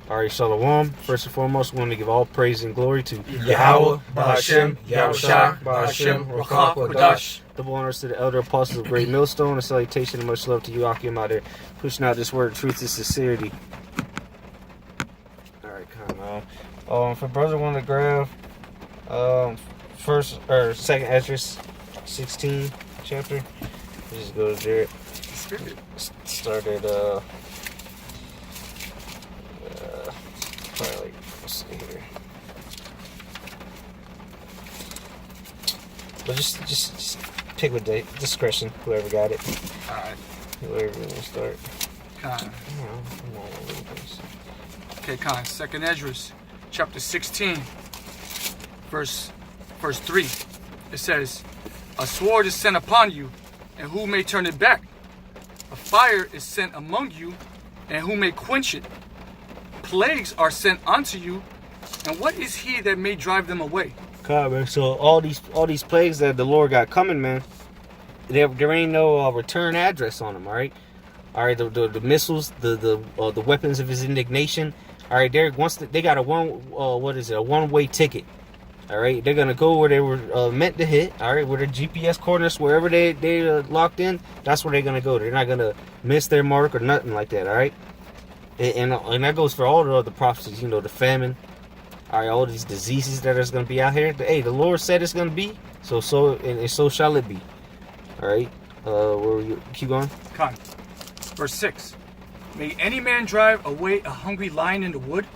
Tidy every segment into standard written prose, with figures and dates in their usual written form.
All right, Shalom. First and foremost, we want to give all praise and glory to Yahweh, Ba'ashem, Yahushua, Ba'ashem, Ruach Kodash. Double honors to the elder apostles of Great Millstone, and salutation and much love to you, Akim, out there, pushing out this word of truth and sincerity. All right, come on. For brother want to grab first or second Esdras 16 chapter, we just go there. Started probably like, let's see here. But just pick with discretion, whoever got it. Alright. Whoever you want to start. Khan. Okay, Khan. Second Esdras, chapter 16, verse 3. It says, "A sword is sent upon you, and who may turn it back? A fire is sent among you, and who may quench it? Plagues are sent unto you, and what is he that may drive them away?" God, man. So all these plagues that the Lord got coming, man, there ain't no return address on them. All right, the missiles, the weapons of his indignation. All right, they got a one-way ticket. All right, they're gonna go where they were meant to hit. All right, where the GPS coordinates, wherever they locked in, that's where they're gonna go. They're not gonna miss their mark or nothing like that. All right, and that goes for all the other prophecies. You know, the famine. All right, all these diseases that is gonna be out here. Hey, the Lord said it's gonna be. So shall it be. All right, where you keep going? Con. Verse 6. "May any man drive away a hungry lion in the wood,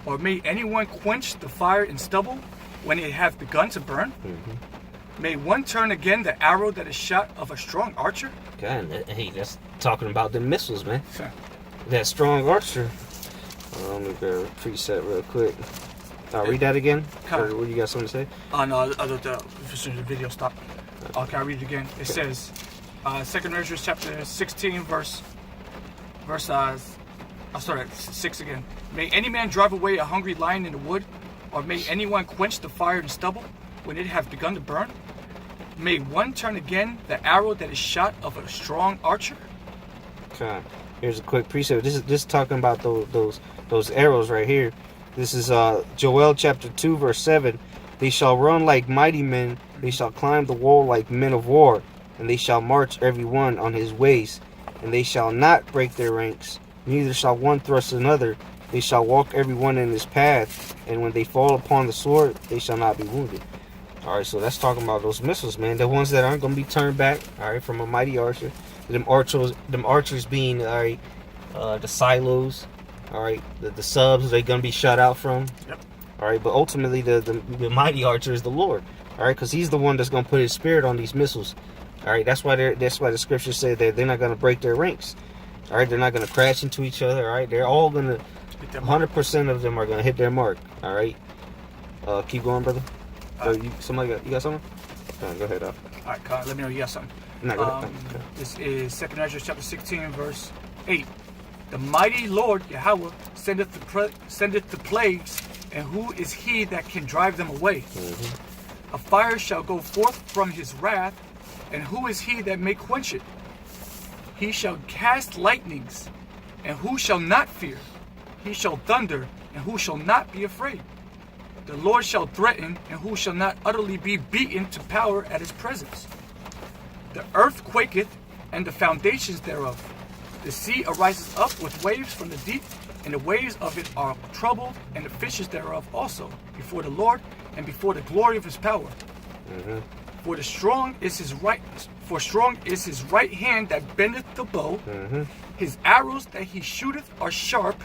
or may anyone quench the fire in stubble when it hath begun to burn? Mm-hmm. May one turn again the arrow that is shot of a strong archer?" God, hey, that's talking about the missiles, man. Sure. That strong archer. Let me grab a preset real quick. Read that again. Or what you got something to say? No, the video stopped. Okay, I'll read it again. It says, Second Esdras chapter 16, verse 6 again. "May any man drive away a hungry lion in the wood, or may anyone quench the fire in stubble when it hath begun to burn? May one turn again the arrow that is shot of a strong archer?" Okay. Here's a quick precept. This is talking about those arrows right here. This is Joel chapter 2 verse 7. "They shall run like mighty men, they shall climb the wall like men of war, and they shall march every one on his ways, and they shall not break their ranks, neither shall one thrust another. They shall walk every one in his path, and when they fall upon the sword, they shall not be wounded." All right, so that's talking about those missiles, man. The ones that aren't going to be turned back, all right, from a mighty archer. Them archers being, all right, the silos, all right, the subs they're going to be shut out from. Yep. All right, but ultimately the mighty archer is the Lord, all right, because he's the one that's going to put his spirit on these missiles. All right, that's why the scriptures say that they're not going to break their ranks. All right, they're not going to crash into each other. All right, they're all going to, 100% of them are going to hit their mark. All right, keep going, brother. You got something? Go ahead. All right, let me know you got something. No, go ahead. This is Second Esdras chapter 16, verse 8. "The mighty Lord Yahweh sendeth the plagues, and who is he that can drive them away? Mm-hmm. A fire shall go forth from his wrath, and who is he that may quench it? He shall cast lightnings, and who shall not fear? He shall thunder, and who shall not be afraid? The Lord shall threaten, and who shall not utterly be beaten to power at his presence? The earth quaketh, and the foundations thereof. The sea arises up with waves from the deep, and the waves of it are troubled, and the fishes thereof also, before the Lord, and before the glory of his power. Mm-hmm. For strong is his right hand that bendeth the bow. Mm-hmm. His arrows that he shooteth are sharp,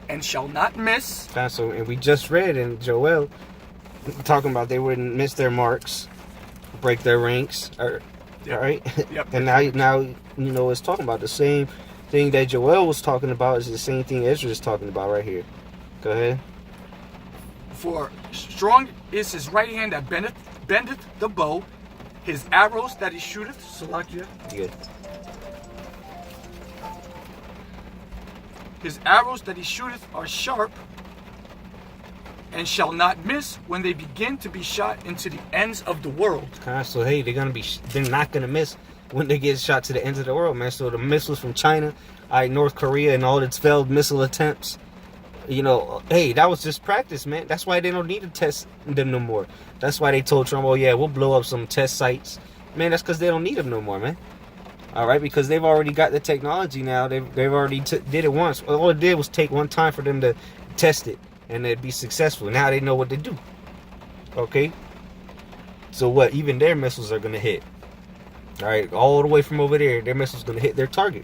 and shall not miss." So, and we just read in Joel talking about they wouldn't miss their marks, break their ranks, all right. Yep. And now you know it's talking about the same thing that Joel was talking about is the same thing Ezra is talking about right here. Go ahead. "For strong is his right hand that bendeth the bow, his arrows that he shooteth." Salakia. Good. "His arrows that he shooteth are sharp, and shall not miss when they begin to be shot into the ends of the world." So hey, they're not gonna miss when they get shot to the ends of the world, man. So the missiles from China, North Korea, and all its failed missile attempts, You know, hey, that was just practice, man. That's why they don't need to test them no more. That's why they told Trump, oh yeah, we'll blow up some test sites. Man, that's because they don't need them no more, man. All right, because they've already got the technology now. They've already did it once. All it did was take one time for them to test it and it'd be successful. Now they know what to do. Okay. So what? Even their missiles are gonna hit. All right, all the way from over there, their missiles gonna hit their target.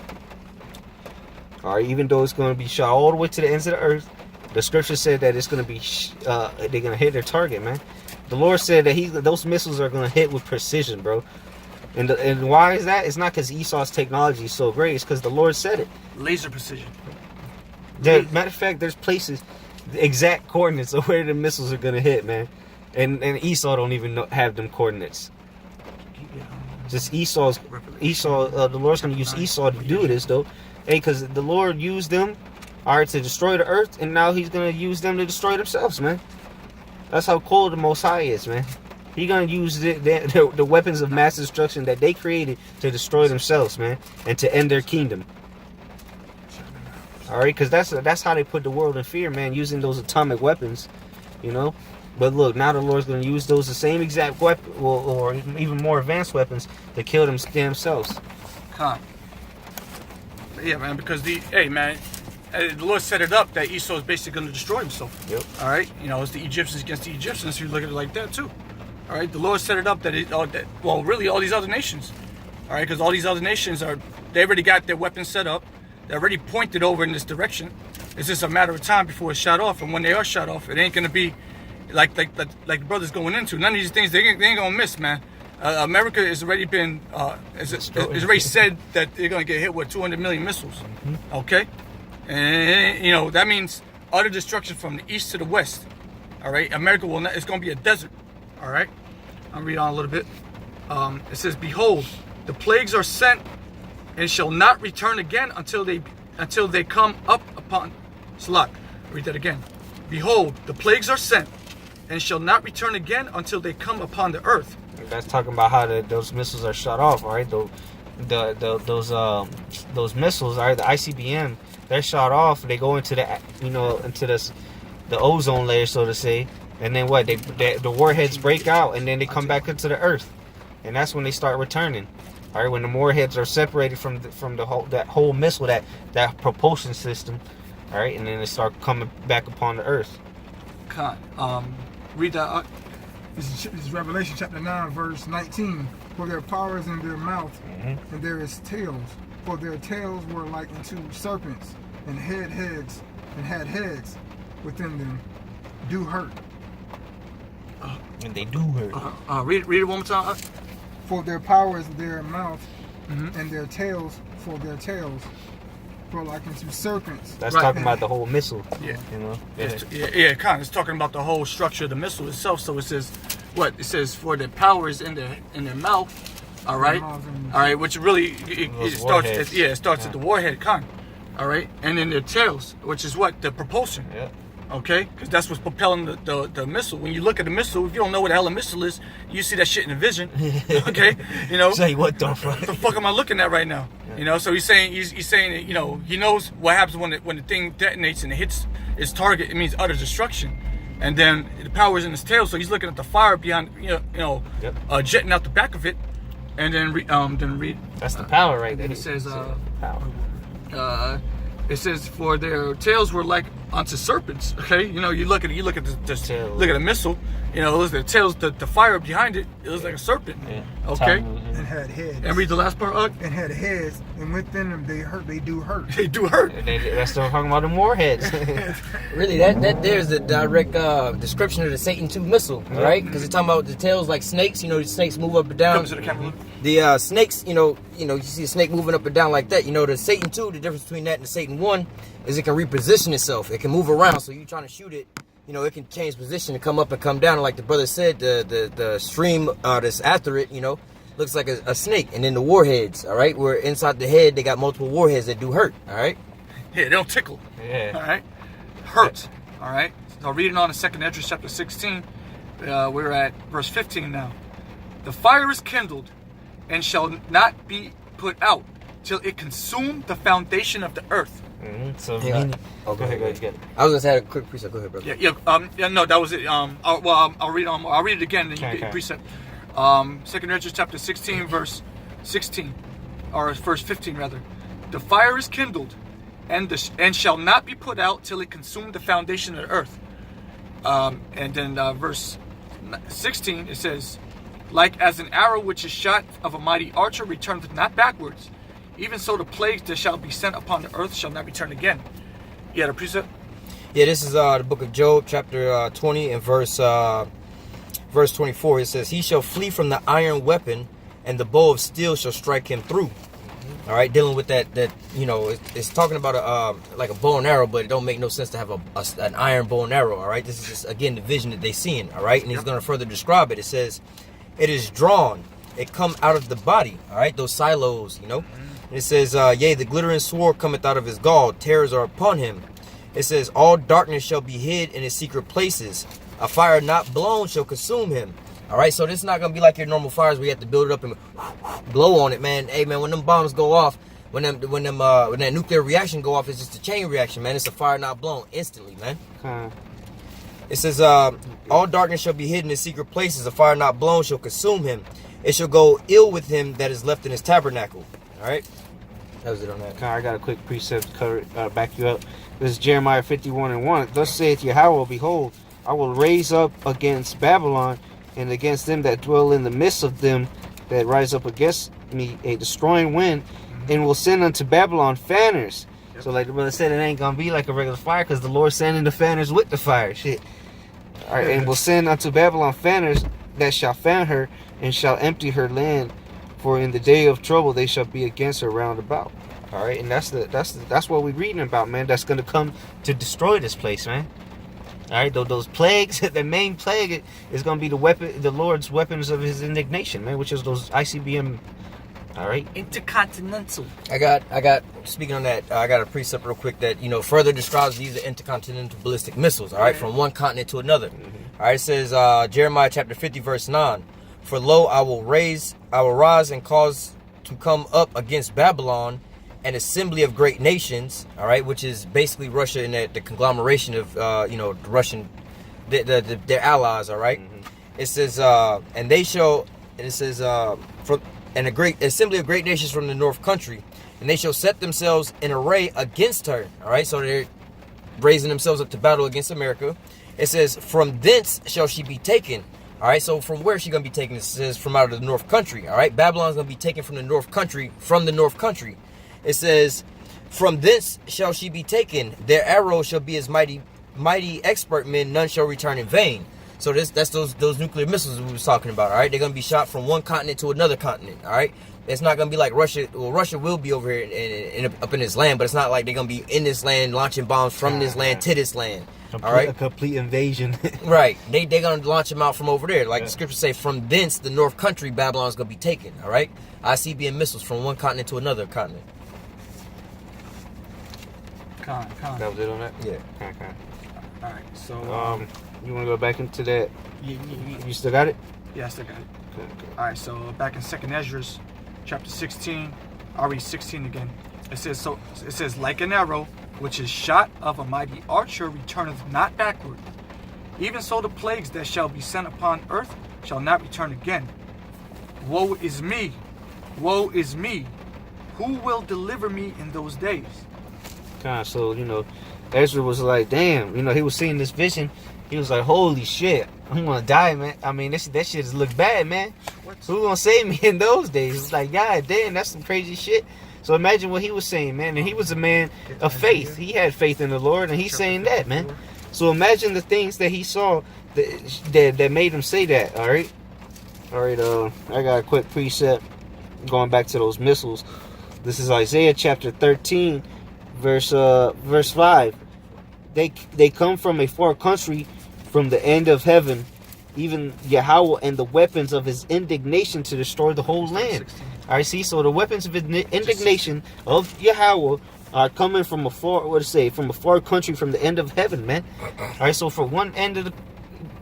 All right, even though it's gonna be shot all the way to the ends of the earth, the scripture said that it's gonna be they're gonna hit their target, man. The Lord said that those missiles are gonna hit with precision, bro. And why is that? It's not because Esau's technology is so great. It's because the Lord said it. Laser precision. Matter of fact, there's places, the exact coordinates of where the missiles are gonna hit, man. And Esau don't even have them coordinates. Just Esau. The Lord's gonna use Esau to do this, though. Hey, because the Lord used them, all right, to destroy the earth, and now He's gonna use them to destroy themselves, man. That's how cool the Most High is, man. He's gonna use the weapons of mass destruction that they created to destroy themselves, man, and to end their kingdom. All right, because that's how they put the world in fear, man, using those atomic weapons, you know. But look, now the Lord's gonna use the same exact weapon, or even more advanced weapons, to kill them themselves. Huh. Yeah, man. Because the Lord set it up that Esau is basically going to destroy himself. Yep. All right. You know, it's the Egyptians against the Egyptians. So you look at it like that too. All right. The Lord set it up that really all these other nations. All right, because all these other nations they already got their weapons set up. They're already pointed over in this direction. It's just a matter of time before it's shot off. And when they are shot off, it ain't going to be like the brother's going into. None of these things they ain't going to miss, man. America has already been has already said that they're going to get hit with 200 million missiles. Mm-hmm. Okay, and you know that means utter destruction from the east to the west. All right, America will not. It's going to be a desert. All right, I'll read on a little bit. It says, "Behold, the plagues are sent, and shall not return again until they come up upon." Salat. Read that again. Behold, the plagues are sent, and shall not return again until they come upon the earth. That's talking about how those missiles are shot off, all right? Those missiles, all right, the ICBM, they're shot off. They go into the ozone layer, so to say, and then what? The warheads break out, and then they come back into the earth, and that's when they start returning. All right, when the warheads are separated from that whole missile, that propulsion system, all right, and then they start coming back upon the earth. Read that. This is Revelation chapter 9, verse 19. For their power is in their mouth, and there is tails. For their tails were like unto serpents, and had heads within them. Do hurt. And they do hurt. Read it one more time. For their power is in their mouth, and their tails for their tails were like unto serpents. That's talking about the whole missile. Yeah. You know? It's talking about the whole structure of the missile itself. So it says, what? It says, for their power is in their mouth. All right. All right. Which really it starts. It starts at the warhead, Khan. All right. And then their tails, which is what? The propulsion. Yeah. Okay, because that's what's propelling the missile. When you look at the missile, if you don't know what the hell a missile is, you see that shit in the vision. Okay, you know. Say what the fuck? What the fuck am I looking at right now? Yeah. You know, so he's saying that, you know, he knows what happens when the thing detonates and it hits its target. It means utter destruction, and then the power is in his tail. So he's looking at the fire behind, jetting out the back of it, and then read. That's the power right there. Then it says power. It says, for their tails were like unto serpents. Okay, you know, you look at the missile. You know, the tails, the fire behind it. It was like a serpent. Yeah. Okay. And had heads. And read the last part. And had heads, and within them they hurt. They do hurt. They do hurt. That's still talking about the warheads. Really, that there's the direct description of the Satan II missile, right? Because it's talking about the tails like snakes. You know, the snakes move up and down. The snakes, you see a snake moving up and down like that. You know, the Satan II, the difference between that and the Satan I is it can reposition itself. It can move around. So you're trying to shoot it, you know, it can change position and come up and come down. And like the brother said, the stream that's after it, you know, looks like a snake. And then the warheads, all right, where inside the head they got multiple warheads that do hurt, all right? Yeah, they don't tickle. Yeah. All right? Hurt. All right? So reading on the 2nd Esdras chapter 16, we're at verse 15 now. The fire is kindled and shall not be put out till it consume the foundation of the earth. So Yeah. go ahead, go ahead. I was gonna say a quick precept. Go ahead, brother. Yeah, no, that was it. I'll read it again, and you Okay. get precept. 2 Ezra chapter 16, verse 16, or verse 15 rather. The fire is kindled, and shall not be put out till it consume the foundation of the earth. And then verse 16 it says, like as an arrow which is shot of a mighty archer returneth not backwards, even so the plagues that shall be sent upon the earth shall not return again. Yeah, the precept. Yeah, this is the book of Job, chapter 20, and verse 24. It says, "He shall flee from the iron weapon, and the bow of steel shall strike him through." All right, dealing with that it's talking about like a bow and arrow, but it don't make no sense to have an iron bow and arrow. All right, this is just again the vision that they seeing. All right, and he's going to further describe it. It says, "It is drawn, it come out of the body." All right, those silos, And it says, "Yea, the glittering sword cometh out of his gall; terrors are upon him." It says, "All darkness shall be hid in his secret places; a fire not blown shall consume him." All right, so this is not gonna be like your normal fires where you have to build it up and blow on it, man. Hey, man, when them bombs go off, when that nuclear reaction go off, it's just a chain reaction, man. It's a fire not blown instantly, man. It says, "All darkness shall be hidden in his secret places; a fire not blown shall consume him. It shall go ill with him that is left in his tabernacle." All right, that was it on that. I got a quick precept to cover, back you up. This is Jeremiah 51:1. "Thus saith Yahweh, behold, I will raise up against Babylon and against them that dwell in the midst of them that rise up against me a destroying wind, and will send unto Babylon fanners." So like the brother said, it ain't gonna be like a regular fire because the Lord's sending the fanners with the fire. Shit. All right, "and will send unto Babylon fanners that shall fan her and shall empty her land, for in the day of trouble they shall be against her round about." All right, and that's what we're reading about, man. That's gonna come to destroy this place, man. All right, those plagues. The main plague is gonna be the Lord's weapons of His indignation, man, which is those ICBM. All right, Intercontinental. I got. Speaking on that, I got a precept real quick that further describes these are intercontinental ballistic missiles. All right, from one continent to another. All right, it says Jeremiah chapter 50 verse 9. "For lo, I will rise and cause to come up against Babylon an assembly of great nations." All right, which is basically Russia and the conglomeration of the Russian, their allies. All right, it says and they shall, and it says and a great assembly of great nations from the north country, and they shall set themselves in array against her. All right, so they're raising themselves up to battle against America. It says, "From thence shall she be taken." All right, so from where is she going to be taken? It says from out of the north country. All right, Babylon's going to be taken from the north country, It says, "From thence shall she be taken. Their arrows shall be as mighty expert men, none shall return in vain." So that's those nuclear missiles we was talking about. All right, they're going to be shot from one continent to another continent. All right, it's not going to be like Russia. Well, Russia will be over here up in this land, but it's not like they're going to be in this land launching bombs from this land to this land. All right, a complete invasion. Right, they're going to launch them out from over there. Like the scriptures say, "From thence the north country Babylon's going to be taken." All right, ICBM missiles from one continent to another continent. Con. That was it on that. Yeah. All right, so You want to go back into that? You still got it? yeah, I still got it. Okay. All right, so back in 2 Ezra, chapter 16, I'll read 16 again. It says, "Like an arrow which is shot of a mighty archer returneth not backward. Even so the plagues that shall be sent upon earth shall not return again. Woe is me! Woe is me! Who will deliver me in those days?" So Ezra was like, damn, he was seeing this vision. He was like, holy shit, I'm gonna die, man. I mean, that shit just look bad, man. Who gonna save me in those days? It's like, god damn, that's some crazy shit. So imagine what he was saying, man. And he was a man of faith. He had faith in the Lord, and he's saying that, man. So imagine the things that he saw that made him say that. All right. I got a quick precept going back to those missiles. This is Isaiah chapter 13, verse 5. They come from a far country, from the end of heaven, even Yahweh and the weapons of His indignation to destroy the whole land. All right, see, so the weapons of indignation of Yahweh are coming from a far country, from the end of heaven, man. All right, so from one end of the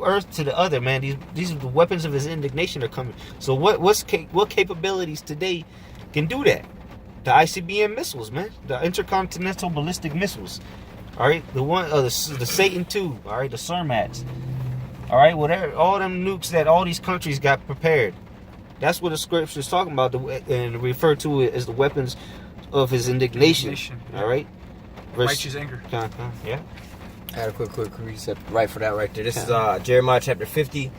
earth to the other, man, these are the weapons of His indignation are coming. So what capabilities today can do that? The ICBM missiles, man. The intercontinental ballistic missiles. All right, the Satan II. All right, the Cermats. All right, whatever. All them nukes that all these countries got prepared. That's what the scripture is talking about, and refer to it as the weapons of his indignation. All right, righteous anger. Yeah. I had a quick reset right for that right there. This is Jeremiah chapter 50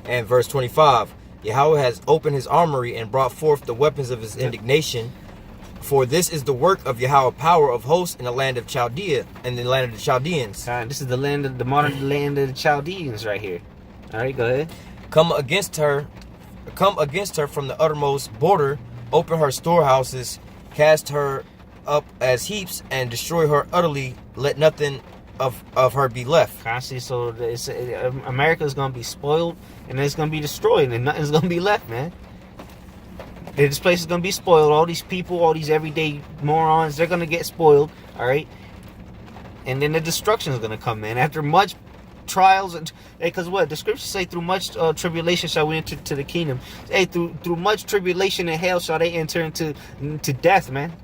and verse 25. Yahweh has opened his armory and brought forth the weapons of his indignation. For this is the work of Yahweh, power of hosts in the land of Chaldea and the land of the Chaldeans. This is the modern land of the Chaldeans right here. All right, go ahead. Come against her from the uttermost border, open her storehouses, cast her up as heaps, and destroy her utterly. Let nothing of her be left. Constantly, so America is gonna be spoiled and it's gonna be destroyed and nothing's gonna be left, man. This place is gonna be spoiled. All these people, all these everyday morons, they're gonna get spoiled. All right, and then the destruction is gonna come, man. After much trials and because what the scriptures say, through much tribulation shall we enter to the kingdom. Hey, through much tribulation and hell shall they enter into death, man.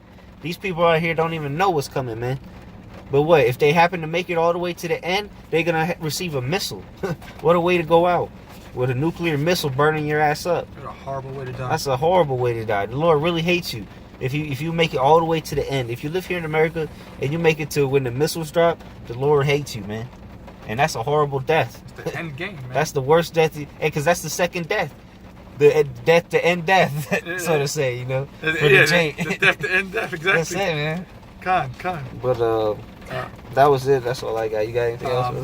These people out here don't even know what's coming, man. But what if they happen to make it all the way to the end? They're gonna receive a missile. What a way to go out, with a nuclear missile burning your ass up. That's a horrible way to die. That's a horrible way to die. The Lord really hates you if you make it all the way to the end. If you live here in America and you make it to when the missiles drop, the Lord hates you, man. And that's a horrible death. It's the end game, man. That's the worst death, because that's the second death. The death to end death, so to say, you know. The death to end death, exactly. That's it, man. Con. But that was it. That's all I got. You got anything else?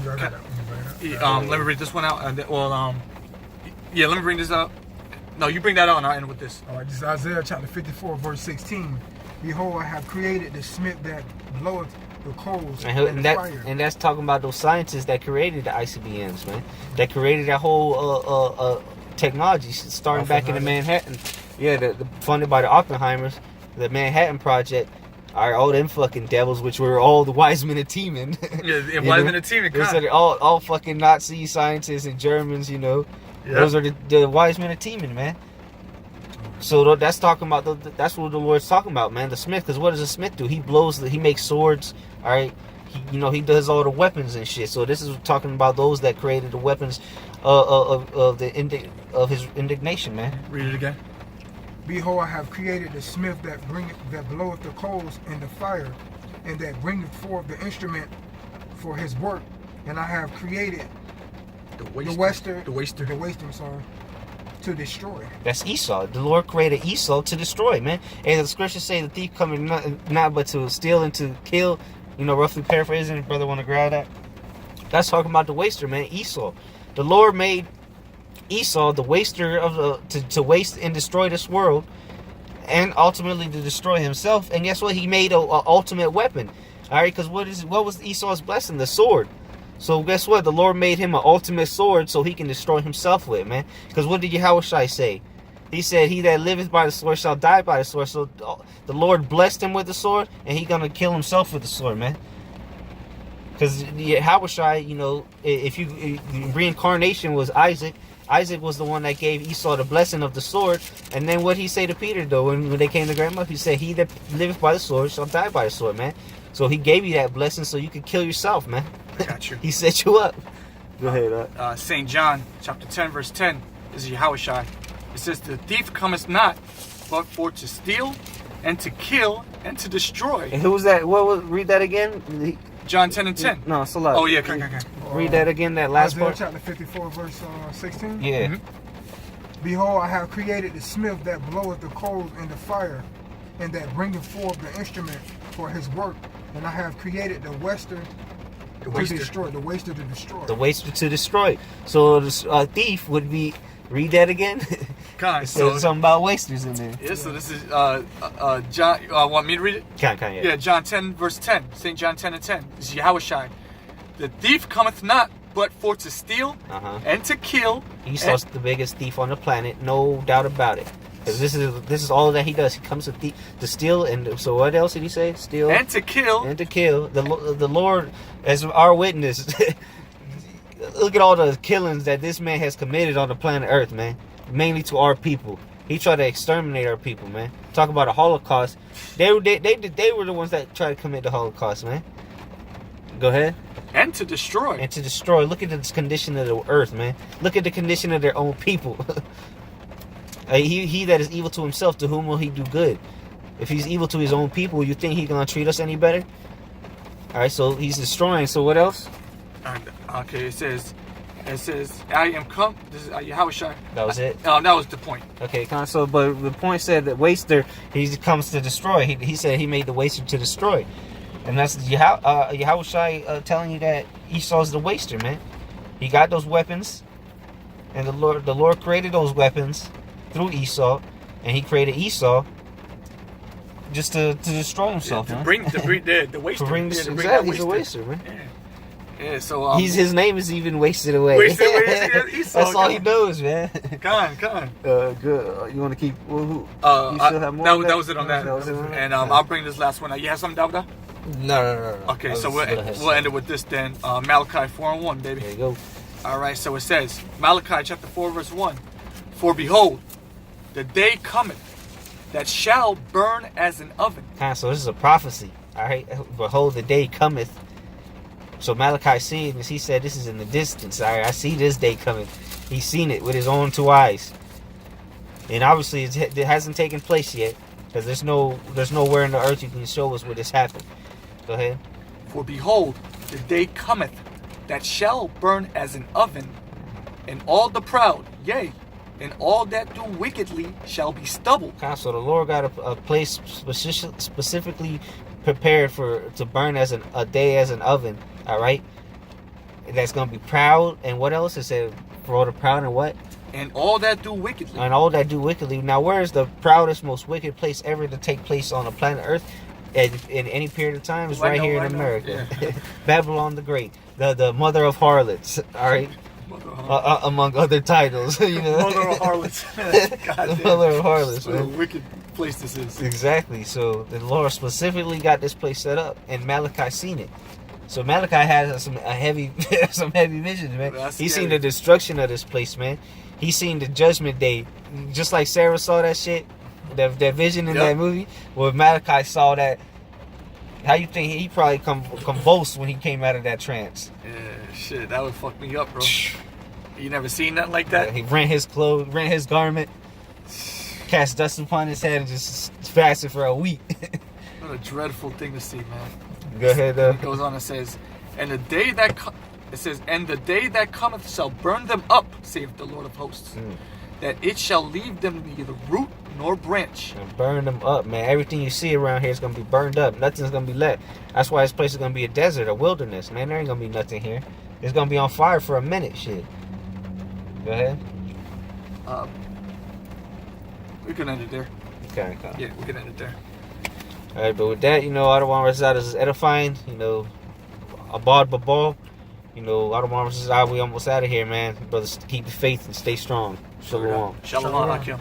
Let me read this one out. And then, let me bring this out. No, you bring that out and I'll end with this. All right, this is Isaiah chapter 54, verse 16. Behold, I have created the smith that bloweth the coals and the fire. And that's talking about those scientists that created the ICBMs, man. That created that whole technology, starting back in the Manhattan. Yeah, the funded by the Oppenheimers, the Manhattan Project. All them fucking devils, which were all the wise men of Teeman. Yeah, wise men of Teeman. All fucking Nazi scientists and Germans, you know. Yep. Those are the wise men of Teeman, man. So that's talking about that's what the Lord's talking about, man. The smith, because what does a smith do? He he makes swords. All right, he does all the weapons and shit. So this is talking about those that created the weapons of his indignation, man. Read it again. Behold, I have created the smith that bloweth the coals and the fire, and that bringeth forth the instrument for his work. And I have created the waster, to destroy. That's Esau. The Lord created Esau to destroy, man. And the scriptures say the thief coming not but to steal and to kill. Roughly paraphrasing. Brother, want to grab that? That's talking about the waster, man. Esau. The Lord made Esau the waster to waste and destroy this world, and ultimately to destroy himself. And guess what? He made a ultimate weapon. All right, because what was Esau's blessing? The sword. So guess what? The Lord made him an ultimate sword so he can destroy himself with, man. Because what did Yahushua say? He said, "He that liveth by the sword shall die by the sword." So the Lord blessed him with the sword, and he gonna kill himself with the sword, man. Because Yahushua, if reincarnation was Isaac. Isaac was the one that gave Esau the blessing of the sword. And then what he say to Peter, though, when they came to grandma? He said, "He that liveth by the sword shall die by the sword," man. So he gave you that blessing so you could kill yourself, man. Got you. He set you up. Go ahead. St. John, chapter 10, verse 10. This is Yahushua. It says, "The thief cometh not, but for to steal, and to kill, and to destroy." And who was that? Read that again. John 10 and 10. No, it's a lot. Oh, yeah, come. Read that again, that last Isaiah part. chapter 54, verse 16. Yeah. Mm-hmm. Behold, I have created the smith that bloweth the coals and the fire, and that bringeth forth the instrument for his work. And I have created the waster to destroy. The waster to destroy. The waster to destroy. So the thief would be. Read that again. Kind. It says something about wasters in there. Yeah. So this is John. Want me to read it? Yeah. Yeah. John 10, verse 10. St. John 10 and 10. This is Yahushua. "The thief cometh not, but for to steal and to kill." Esau's the biggest thief on the planet, no doubt about it. Because this is all that he does. He comes to steal, and so what else did he say? Steal and to kill. And to kill. The Lord, as our witness, look at all the killings that this man has committed on the planet Earth, man. Mainly to our people. He tried to exterminate our people, man. Talk about a Holocaust. They were the ones that tried to commit the Holocaust, man. Go ahead. And to destroy. And to destroy. Look at the condition of the earth, man. Look at the condition of their own people. He that is evil to himself, to whom will he do good? If he's evil to his own people, you think he's gonna treat us any better? All right, so he's destroying. So what else? Okay, it says, I am come. This is Yahushua. That was it. That was the point. Okay, so but the point said that waster, he comes to destroy. He said he made the waster to destroy, and that's Yahushua telling you that Esau's the waster, man. He got those weapons, and the Lord created those weapons through Esau, and he created Esau just to destroy himself, to man. bring the waster. Exactly, he's a waster, man. Yeah, so his name is even wasted away. Wasted away. Esau, That's all he knows, man. Con. Good. You want to keep? You still have more? That was it on that. And I'll bring this last one. You have something, Dawda? No. Okay, so we'll end it with this then. Malachi 4:1, baby. There you go. All right, so it says, Malachi chapter 4, verse 1. For behold, the day cometh that shall burn as an oven. So this is a prophecy. All right. Behold, the day cometh. So Malachi seen this. He said, "This is in the distance. All right, I see this day coming." He's seen it with his own two eyes, and obviously it hasn't taken place yet, because there's nowhere in the earth you can show us where this happened. Go ahead. For behold, the day cometh that shall burn as an oven, and all the proud, yea, and all that do wickedly shall be stubble. So the Lord got a place specifically prepared to burn as a day as an oven. All right, that's gonna be proud, and what else? It said for all the proud and what? And all that do wickedly. And all that do wickedly. Now, where is the proudest, most wicked place ever to take place on the planet Earth? In any period of time, is right here in America. Yeah. Babylon the Great, the mother of harlots. All right. Among other titles, you know. Mother of harlots. Mother of harlots. What a wicked place this is. Exactly. So the Lord specifically got this place set up, and Malachi seen it. So Malachi has some heavy visions, man. He's seen the destruction of this place, man. He's seen the judgment day, just like Sarah saw that shit, that vision in that movie. Well, Malachi saw that. How you think he probably convulsed when he came out of that trance? Yeah, shit, that would fuck me up, bro. You never seen nothing like that? Yeah, he rent his clothes, rent his garment, cast dust upon his head, and just fasted for a week. What a dreadful thing to see, man. Go ahead. It goes on and says, and the day that cometh shall burn them up, saith the Lord of hosts, that it shall leave them neither root nor branch. And burn them up, man. Everything you see around here is gonna be burned up. Nothing's gonna be left. That's why this place is gonna be a desert, a wilderness, man. There ain't gonna be nothing here. It's gonna be on fire for a minute, shit. Go ahead. We can end it there. Okay. Yeah, we can end it there. All right, but with that, Adawan Razada is edifying. Abad Babal. Adawan Razada, we almost out of here, man. Brothers, keep the faith and stay strong. Shalom. Shalom.